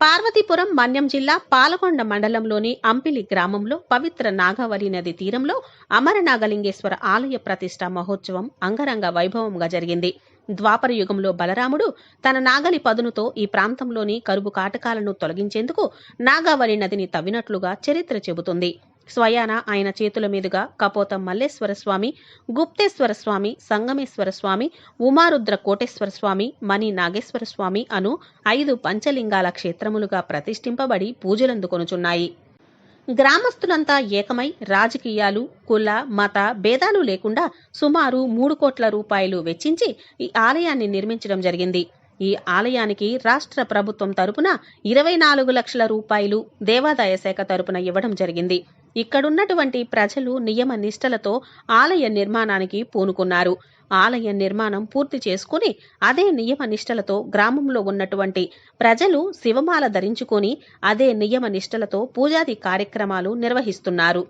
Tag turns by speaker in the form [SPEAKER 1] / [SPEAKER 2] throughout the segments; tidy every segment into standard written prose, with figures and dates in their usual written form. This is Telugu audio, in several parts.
[SPEAKER 1] పార్వతీపురం మన్యం జిల్లా పాలకొండ మండలంలోని అంపిలి గ్రామంలో పవిత్ర నాగావళి నది తీరంలో అమరనాగలింగేశ్వర ఆలయ ప్రతిష్ఠా మహోత్సవం అంగరంగ వైభవంగా జరిగింది. ద్వాపర యుగంలో బలరాముడు తన నాగలి పదునుతో ఈ ప్రాంతంలోని కరువు కాటకాలను తొలగించేందుకు నాగావళి నదిని తవ్వినట్లుగా చరిత్ర చెబుతుంది. స్వయాన ఆయన చేతుల మీదుగా కపోతం మల్లేశ్వర స్వామి, గుప్తేశ్వర స్వామి, సంగమేశ్వర స్వామి, ఉమారుద్ర కోటేశ్వర స్వామి, మణి నాగేశ్వర స్వామి అను 5 పంచలింగాల క్షేత్రములుగా ప్రతిష్ఠింపబడి పూజలందుకొనుచున్నాయి. గ్రామస్తులంతా ఏకమై రాజకీయాలు, కుల, మత భేదాలు లేకుండా సుమారు 3 కోట్ల రూపాయలు వెచ్చించి ఈ ఆలయాన్ని నిర్మించడం జరిగింది. ఈ ఆలయానికి రాష్ట్ర ప్రభుత్వం తరపున 24 లక్షల రూపాయలు, దేవాదాయ శాఖ తరపున ఇవ్వడం జరిగింది. ఇక్కడున్నటువంటి ప్రజలు నియమ నిష్టలతో ఆలయ నిర్మాణానికి పూనుకున్నారు. ఆలయ నిర్మాణం పూర్తి చేసుకుని అదే నియమ నిష్టలతో గ్రామంలో ఉన్నటువంటి ప్రజలు శివమాల ధరించుకొని అదే నియమ నిష్టలతో పూజాది కార్యక్రమాలు నిర్వహిస్తున్నారు.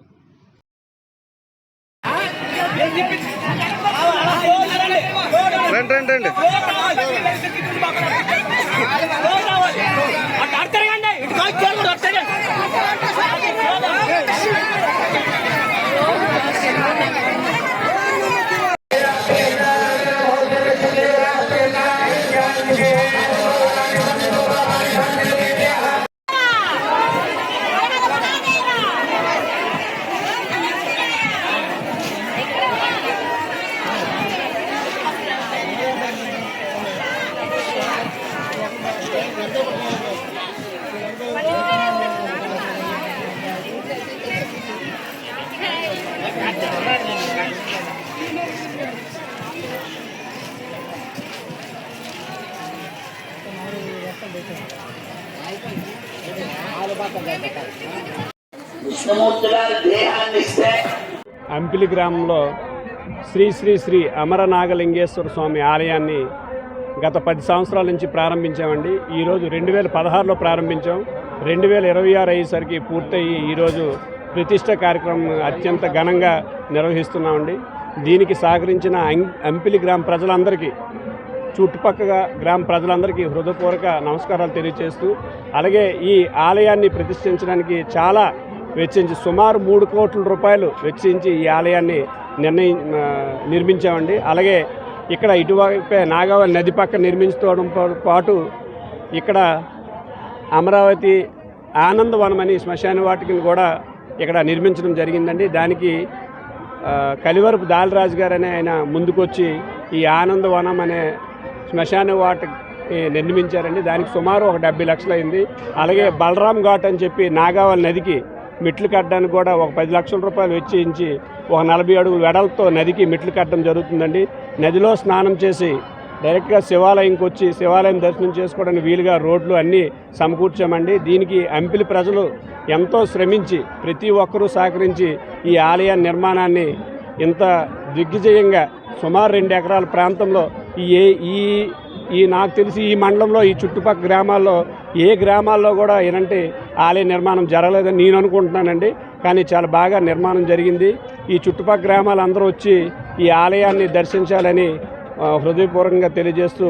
[SPEAKER 2] అంపిలి గ్రామంలో శ్రీ శ్రీ శ్రీ అమరనాగలింగేశ్వర స్వామి ఆలయాన్ని గత 10 సంవత్సరాల నుంచి ప్రారంభించామండి. ఈరోజు 2016లో ప్రారంభించాం. 2026 అయ్యేసరికి పూర్తయి ఈరోజు ప్రతిష్ట కార్యక్రమం అత్యంత ఘనంగా నిర్వహిస్తున్నామండి. దీనికి సహకరించిన అంపిలి గ్రామ ప్రజలందరికీ, చుట్టుపక్కల గ్రామ ప్రజలందరికీ హృదయపూర్వక నమస్కారాలు తెలియజేస్తూ, అలాగే ఈ ఆలయాన్ని ప్రతిష్ఠించడానికి చాలా వెచ్చించి సుమారు 3 కోట్ల రూపాయలు వెచ్చించి ఈ ఆలయాన్ని నిర్మించామండి. అలాగే ఇక్కడ ఇటువైపే నాగావళి నది పక్క నిర్మించడంతో పాటు ఇక్కడ అమరావతి ఆనందవనం అని శ్మశాన వాటికను కూడా ఇక్కడ నిర్మించడం జరిగిందండి. దానికి కలివరపు దాలరాజు గారు అనే ఆయన ముందుకొచ్చి ఈ ఆనందవనం అనే శ్మశాన వాటికి నిర్మించారండి. దానికి సుమారు ఒక 70 లక్షలు అయింది. అలాగే బలరాం ఘాట్ అని చెప్పి నాగావళి నదికి మెట్లు కట్టడానికి కూడా ఒక 10 లక్షల రూపాయలు వెచ్చించి ఒక 40 అడుగుల వెడల్తో నదికి మెట్లు కట్టడం జరుగుతుందండి. నదిలో స్నానం చేసి డైరెక్ట్గా శివాలయంకి వచ్చి శివాలయం దర్శనం చేసుకోవడానికి వీలుగా రోడ్లు అన్నీ సమకూర్చామండి. దీనికి అంపిలి ప్రజలు ఎంతో శ్రమించి ప్రతి ఒక్కరూ సహకరించి ఈ ఆలయ నిర్మాణాన్ని ఇంత దిగ్విజయంగా సుమారు 2 ఎకరాల ప్రాంతంలో ఈ నాకు తెలిసి ఈ మండలంలో ఈ చుట్టుపక్కల గ్రామాల్లో ఏ గ్రామాల్లో కూడా ఇలాంటి ఆలయ నిర్మాణం జరగలేదని నేను అనుకుంటున్నానండి. కానీ చాలా బాగా నిర్మాణం జరిగింది. ఈ చుట్టుపక్కల గ్రామాలందరూ వచ్చి ఈ ఆలయాన్ని దర్శించాలని హృదయపూర్వకంగా తెలియజేస్తూ